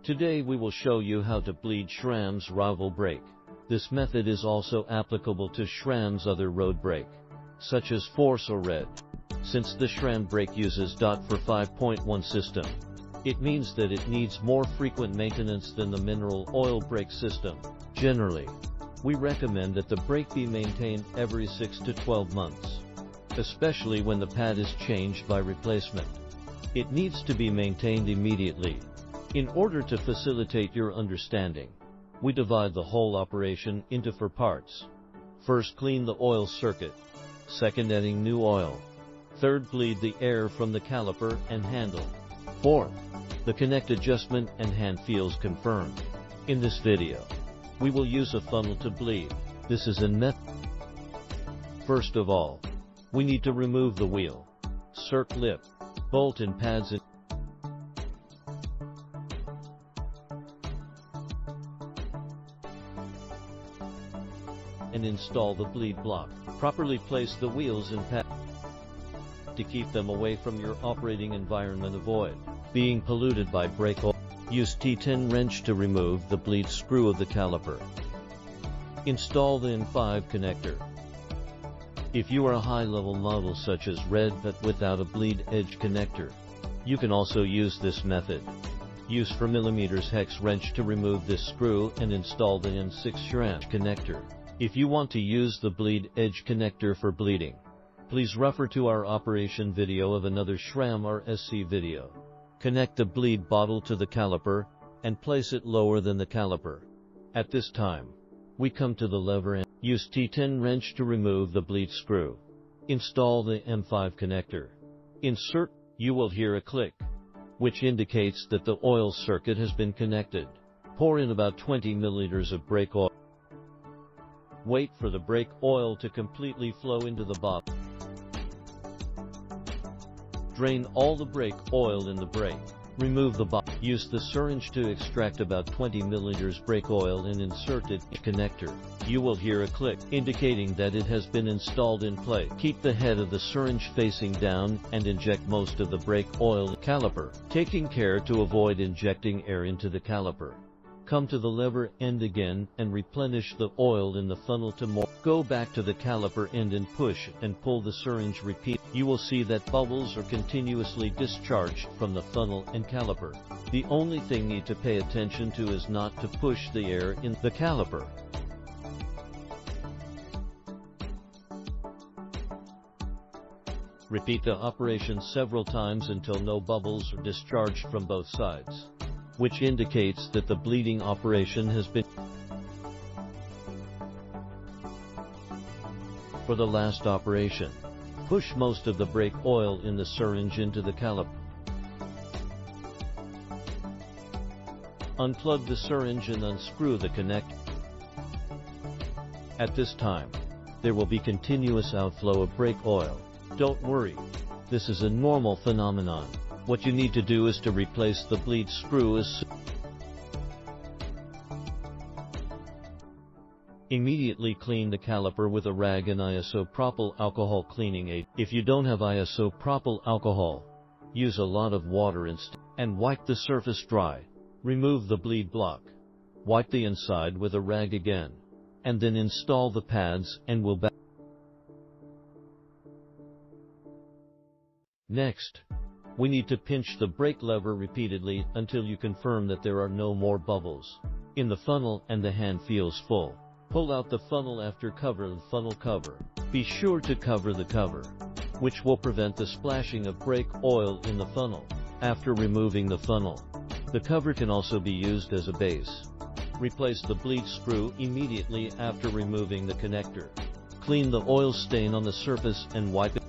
Today we will show you how to bleed SRAM's rival brake. This method is also applicable to SRAM's other road brake, such as Force or Red. Since the SRAM brake uses DOT for 5.1 system, it means that it needs more frequent maintenance than the mineral oil brake system. Generally, we recommend that the brake be maintained every 6 to 12 months, especially when the pad is changed by replacement. It needs to be maintained immediately. In order to facilitate your understanding, we divide the whole operation into 4 parts. First, clean the oil circuit. Second, adding new oil. Third, bleed the air from the caliper and handle. Fourth, the connect adjustment and hand feels confirmed. In this video, we will use a funnel to bleed. This is a method. First of all, we need to remove the wheel, circ lip, bolt and pads and install the bleed block. Properly place the wheels and pads to keep them away from your operating environment. Avoid being polluted by brake oil. Use T10 wrench to remove the bleed screw of the caliper. Install the M5 connector. If you are a high-level model such as Red but without a bleed edge connector, you can also use this method. Use 4mm hex wrench to remove this screw and install the M6 SRAM connector. If you want to use the bleed edge connector for bleeding, please refer to our operation video of another SRAM or SC video. Connect the bleed bottle to the caliper and place it lower than the caliper. At this time, we come to the lever and use T10 wrench to remove the bleed screw. Install the M5 connector. Insert. You will hear a click, which indicates that the oil circuit has been connected. Pour in about 20 milliliters of brake oil. Wait for the brake oil to completely flow into the bottle. Drain all the brake oil in the brake. Remove the bottle. Use the syringe to extract about 20 milliliters brake oil and insert it in the connector. You will hear a click, indicating that it has been installed in place. Keep the head of the syringe facing down and inject most of the brake oil in the caliper, taking care to avoid injecting air into the caliper. Come to the lever end again and replenish the oil in the funnel to more. Go back to the caliper end and push and pull the syringe. Repeat. You will see that bubbles are continuously discharged from the funnel and caliper. The only thing you need to pay attention to is not to push the air in the caliper. Repeat the operation several times until no bubbles are discharged from both sides, which indicates that the bleeding operation has been. For the last operation, push most of the brake oil in the syringe into the caliper. Unplug the syringe and unscrew the connector. At this time, there will be continuous outflow of brake oil. Don't worry, this is a normal phenomenon. What you need to do is to replace the bleed screw as soon. Immediately clean the caliper with a rag and isopropyl alcohol cleaning aid. If you don't have isopropyl alcohol, use a lot of water instead and wipe the surface dry. Remove the bleed block. Wipe the inside with a rag again, and then install the pads and will back. Next, we need to pinch the brake lever repeatedly until you confirm that there are no more bubbles in the funnel and the hand feels full. Pull out the funnel after cover the funnel cover. Be sure to cover the cover, which will prevent the splashing of brake oil in the funnel. After removing the funnel, the cover can also be used as a base. Replace the bleed screw immediately after removing the connector. Clean the oil stain on the surface and wipe it.